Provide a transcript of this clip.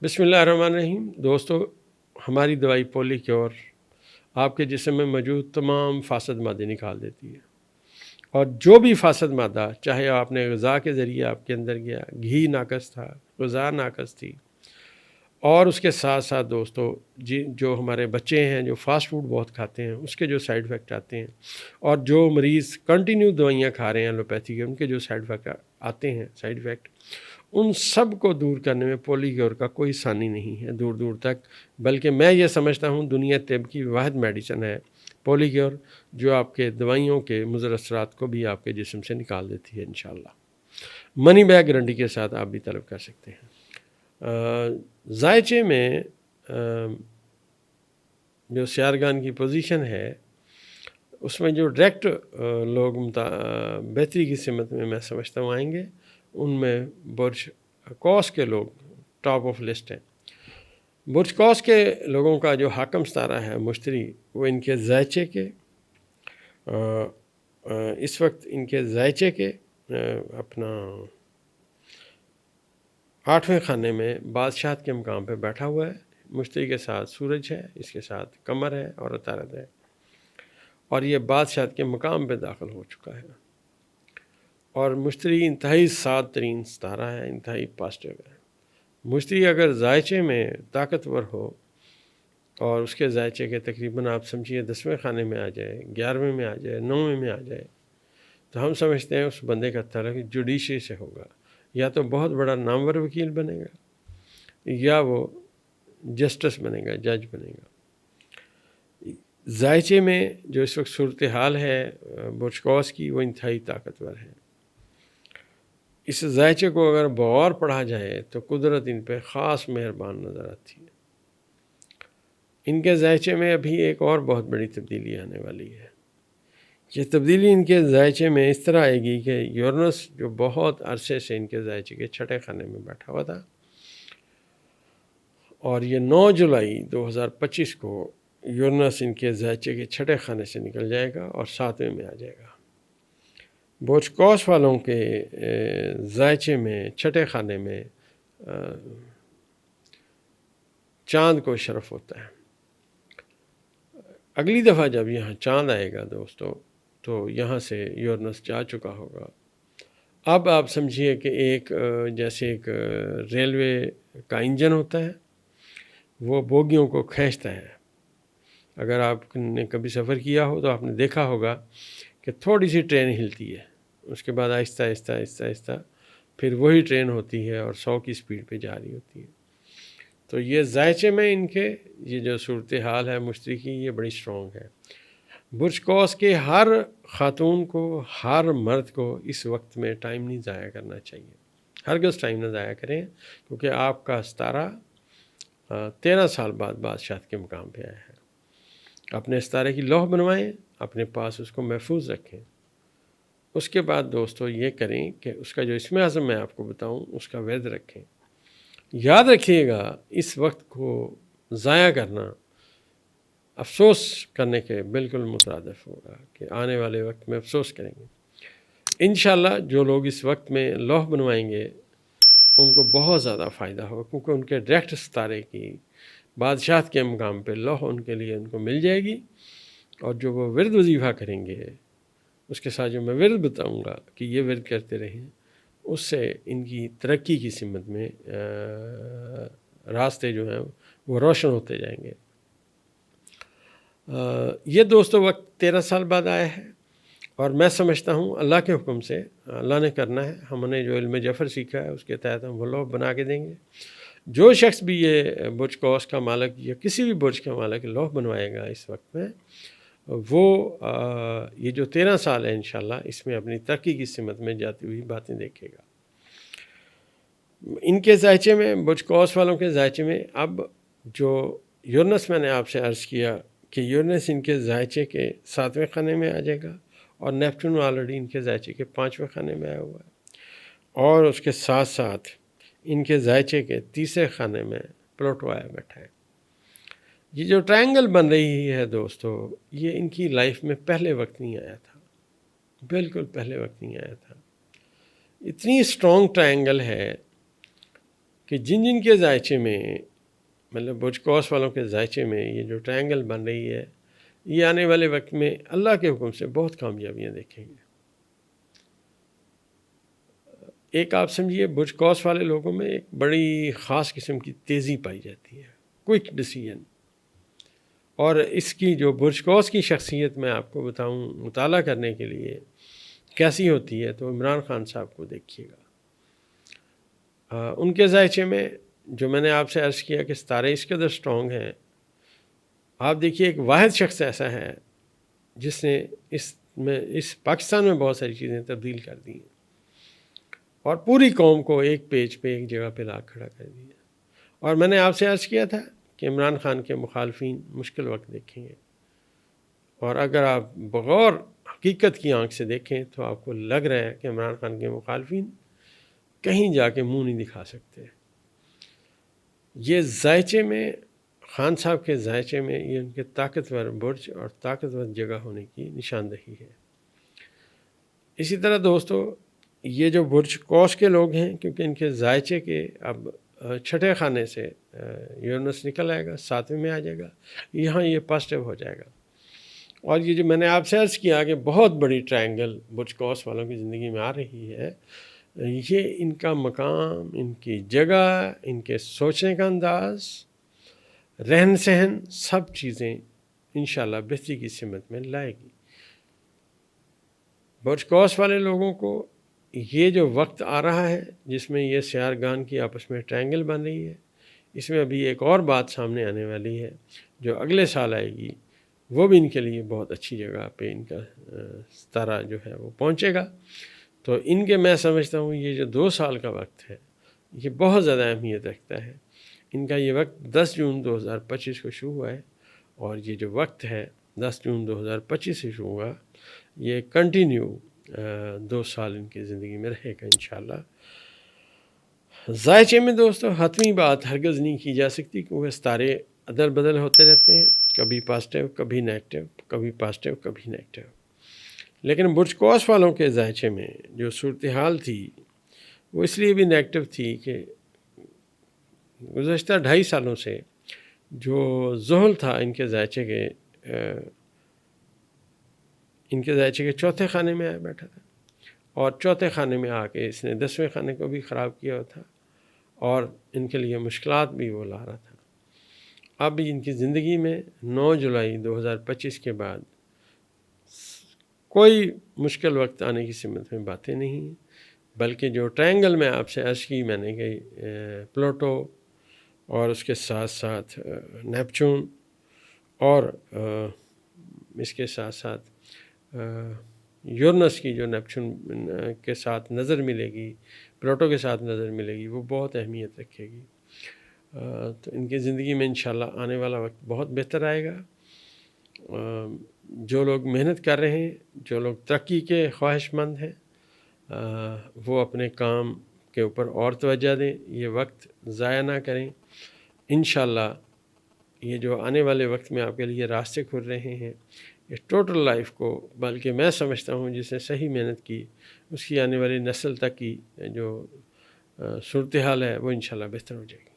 بسم اللہ الرحمن الرحیم۔ دوستو، ہماری دوائی پولی کیور آپ کے جسم میں موجود تمام فاسد مادے نکال دیتی ہے، اور جو بھی فاسد مادہ چاہے آپ نے غذا کے ذریعے آپ کے اندر گیا، گھی ناقص تھا، غذا ناقص تھی، اور اس کے ساتھ ساتھ دوستو جو ہمارے بچے ہیں جو فاسٹ فوڈ بہت کھاتے ہیں اس کے جو سائیڈ افیکٹ آتے ہیں، اور جو مریض کنٹینیو دوائیاں کھا رہے ہیں ایلوپیتھی کے، ان کے جو سائیڈ افیکٹ آتے ہیں ان سب کو دور کرنے میں پولی کیور کا کوئی ثانی نہیں ہے دور دور تک، بلکہ میں یہ سمجھتا ہوں دنیا طب کی واحد میڈیسن ہے پولی کیور، جو آپ کے دوائیوں کے مضر اثرات کو بھی آپ کے جسم سے نکال دیتی ہے انشاءاللہ۔ منی بیگ گارنٹی کے ساتھ آپ بھی طلب کر سکتے ہیں۔ ذائچے میں جو سیارگان کی پوزیشن ہے اس میں جو ڈائریکٹ لوگ بہتری کی سمت میں سمجھتا ہوں آئیں گے، ان میں برج کوس کے لوگ ٹاپ آف لسٹ ہیں۔ برج کوس کے لوگوں کا جو حاکم ستارہ ہے مشتری، وہ ان کے ذائچے کے اس وقت ان کے ذائچے کے اپنا 8ویں خانے میں بادشاہت کے مقام پہ بیٹھا ہوا ہے۔ مشتری کے ساتھ سورج ہے، اس کے ساتھ قمر ہے اور عطارد ہے، اور یہ بادشاہت کے مقام پہ داخل ہو چکا ہے، اور مشتری انتہائی سعد ترین ستارہ ہے، انتہائی پازیٹیو ہے۔ مشتری اگر ذائچے میں طاقتور ہو اور اس کے ذائچے کے تقریباً آپ سمجھیے 10ویں خانے میں آ جائے، 11ویں میں آ جائے، 9ویں میں آ جائے، تو ہم سمجھتے ہیں اس بندے کا تعلق جوڈیشری سے ہوگا، یا تو بہت بڑا نامور وکیل بنے گا، یا وہ جسٹس بنے گا، جج بنے گا۔ ذائچے میں جو اس وقت صورتحال ہے برج کوس کی، وہ انتہائی طاقتور ہے۔ اس ذائچے کو اگر بغور پڑھا جائے تو قدرت ان پہ خاص مہربان نظر آتی ہے۔ ان کے ذائچے میں ابھی ایک اور بہت بڑی تبدیلی آنے والی ہے۔ یہ تبدیلی ان کے ذائچے میں اس طرح آئے گی کہ یورنس جو بہت عرصے سے ان کے ذائچے کے 6 خانے میں بیٹھا ہوا تھا، اور یہ 9 جولائی 2025 کو یورنس ان کے ذائچے کے 6 خانے سے نکل جائے گا اور 7ویں میں آ جائے گا۔ برج کوس والوں کے ذائچے میں 6 خانے میں چاند کو شرف ہوتا ہے۔ اگلی دفعہ جب یہاں چاند آئے گا دوستو، تو یہاں سے یورنس جا چکا ہوگا۔ اب آپ سمجھیے کہ جیسے ایک ریلوے کا انجن ہوتا ہے، وہ بوگیوں کو کھینچتا ہے۔ اگر آپ نے کبھی سفر کیا ہو تو آپ نے دیکھا ہوگا کہ تھوڑی سی ٹرین ہلتی ہے، اس کے بعد آہستہ آہستہ آہستہ آہستہ پھر وہی ٹرین ہوتی ہے اور 100 کی سپیڈ پہ جا رہی ہوتی ہے۔ تو یہ ذائچے میں ان کے یہ جو صورتحال ہے مشتری کی، یہ بڑی سٹرونگ ہے۔ برج کوس کے ہر خاتون کو، ہر مرد کو اس وقت میں ٹائم نہیں ضائع کرنا چاہیے، ہرگز ٹائم نہ ضائع کریں، کیونکہ آپ کا ستارہ 13 سال بعد بادشاہت کے مقام پہ آیا ہے۔ اپنے ستارے کی لوح بنوائیں، اپنے پاس اس کو محفوظ رکھیں۔ اس کے بعد دوستو یہ کریں کہ اس کا جو اسم اعظم میں آپ کو بتاؤں، اس کا ورد رکھیں۔ یاد رکھیے گا، اس وقت کو ضائع کرنا افسوس کرنے کے بالکل مترادف ہوگا، کہ آنے والے وقت میں افسوس کریں گے۔ انشاءاللہ جو لوگ اس وقت میں لوح بنوائیں گے ان کو بہت زیادہ فائدہ ہوگا، کیونکہ ان کے ڈائریکٹ ستارے کی بادشاہت کے مقام پہ لوح ان کے لیے ان کو مل جائے گی، اور جو وہ ورد وظیفہ کریں گے، اس کے ساتھ جو میں ورد بتاؤں گا کہ یہ ورد کرتے رہیں، اس سے ان کی ترقی کی سمت میں راستے جو ہیں وہ روشن ہوتے جائیں گے۔ یہ دوستو وقت 13 سال بعد آیا ہے، اور میں سمجھتا ہوں اللہ کے حکم سے اللہ نے کرنا ہے۔ ہم نے جو علم جفر سیکھا ہے اس کے تحت ہم وہ لوح بنا کے دیں گے۔ جو شخص بھی یہ برج کوس کا مالک یا کسی بھی برج کا مالک لوح بنوائے گا اس وقت میں، وہ یہ جو 13 سال ہے انشاءاللہ اس میں اپنی ترقی کی سمت میں جاتی ہوئی باتیں دیکھے گا۔ ان کے ذائچے میں، برج کوس والوں کے ذائچے میں، اب جو یورنس میں نے آپ سے عرض کیا کہ یورنس ان کے ذائچے کے 7ویں خانے میں آ جائے گا، اور نیپٹون آلریڈی ان کے ذائچے کے 5ویں خانے میں آیا ہوا ہے، اور اس کے ساتھ ساتھ ان کے ذائچے کے 3رے خانے میں پلوٹو آیا بیٹھا ہے۔ یہ جو ٹرائنگل بن رہی ہے دوستو، یہ ان کی لائف میں پہلے وقت نہیں آیا تھا، بالکل پہلے وقت نہیں آیا تھا۔ اتنی سٹرونگ ٹرائنگل ہے کہ جن جن کے ذائچے میں مطلب برج کوس والوں کے ذائچے میں یہ جو ٹرائنگل بن رہی ہے، یہ آنے والے وقت میں اللہ کے حکم سے بہت کامیابیاں دیکھیں گے۔ ایک آپ سمجھیے برج کوس والے لوگوں میں ایک بڑی خاص قسم کی تیزی پائی جاتی ہے، کوئک ڈیسیژن، اور اس کی جو برج کوس کی شخصیت میں آپ کو بتاؤں مطالعہ کرنے کے لیے کیسی ہوتی ہے، تو عمران خان صاحب کو دیکھیے گا۔ ان کے ذائچے میں جو میں نے آپ سے عرض کیا کہ ستارے اس قدر اسٹرانگ ہیں، آپ دیکھیے ایک واحد شخص ایسا ہے جس نے اس پاکستان میں بہت ساری چیزیں تبدیل کر دی ہیں اور پوری قوم کو ایک پیج پہ ایک جگہ پہ لا کھڑا کر دیا۔ اور میں نے آپ سے عرض کیا تھا کہ عمران خان کے مخالفین مشکل وقت دیکھیں گے، اور اگر آپ بغور حقیقت کی آنکھ سے دیکھیں تو آپ کو لگ رہا ہے کہ عمران خان کے مخالفین کہیں جا کے منہ نہیں دکھا سکتے۔ یہ ذائچے میں خان صاحب کے ذائچے میں یہ ان کے طاقتور برج اور طاقتور جگہ ہونے کی نشاندہی ہے۔ اسی طرح دوستو، یہ جو برج کوس کے لوگ ہیں، کیونکہ ان کے ذائچے کے اب چھٹے خانے سے یورنس نکل آئے گا، 7ویں میں آ جائے گا، یہاں یہ پازیٹیو ہو جائے گا۔ اور یہ جو میں نے آپ سے عرض کیا کہ بہت بڑی ٹرائنگل برج کوس والوں کی زندگی میں آ رہی ہے، یہ ان کا مقام، ان کی جگہ، ان کے سوچنے کا انداز، رہن سہن، سب چیزیں انشاءاللہ بہتری کی سمت میں لائے گی۔ برج کوس والے لوگوں کو یہ جو وقت آ رہا ہے جس میں یہ سیارگان کی آپس میں ٹرائنگل بن رہی ہے، اس میں ابھی ایک اور بات سامنے آنے والی ہے جو اگلے سال آئے گی، وہ بھی ان کے لیے بہت اچھی جگہ پہ ان کا ستارہ جو ہے وہ پہنچے گا۔ تو ان کے میں سمجھتا ہوں یہ جو 2 سال کا وقت ہے یہ بہت زیادہ اہمیت رکھتا ہے۔ ان کا یہ وقت 10 جون 2025 کو شروع ہوا ہے، اور یہ جو وقت ہے 10 جون 2025 سے شروع ہوا، یہ کنٹینیو 2 سال ان کی زندگی میں رہے گا انشاءاللہ۔ ذائچے میں دوستو حتمی بات ہرگز نہیں کی جا سکتی کیونکہ ستارے ادل بدل ہوتے رہتے ہیں، کبھی پازیٹیو کبھی نیگیٹو، کبھی پازیٹیو کبھی نیگیٹو۔ لیکن برج کوس والوں کے ذائچے میں جو صورتحال تھی وہ اس لیے بھی نیگیٹو تھی کہ گزشتہ 2.5 سالوں سے جو زحل تھا ان کے ذائچے کے چوتھے خانے میں آ بیٹھا تھا، اور چوتھے خانے میں آ کے اس نے 10ویں خانے کو بھی خراب کیا ہوا تھا، اور ان کے لیے مشکلات بھی وہ لا رہا تھا۔ اب ان کی زندگی میں 9 جولائی 2025 کے بعد کوئی مشکل وقت آنے کی سمت میں باتیں نہیں ہیں، بلکہ جو ٹرائنگل میں آپ سے عرض کی میں نے کہ پلوٹو اور اس کے ساتھ ساتھ نیپچون، اور اس کے ساتھ ساتھ یورنس کی جو نیپچون کے ساتھ نظر ملے گی، پلوٹو کے ساتھ نظر ملے گی، وہ بہت اہمیت رکھے گی۔ تو ان کی زندگی میں انشاءاللہ آنے والا وقت بہت بہتر آئے گا۔ جو لوگ محنت کر رہے ہیں، جو لوگ ترقی کے خواہش مند ہیں، وہ اپنے کام کے اوپر اور توجہ دیں، یہ وقت ضائع نہ کریں۔ انشاءاللہ یہ جو آنے والے وقت میں آپ کے لیے راستے کھل رہے ہیں، اس ٹوٹل لائف کو، بلکہ میں سمجھتا ہوں جس نے صحیح محنت کی اس کی آنے والی نسل تک کی جو صورتحال ہے وہ انشاءاللہ بہتر ہو جائے گی۔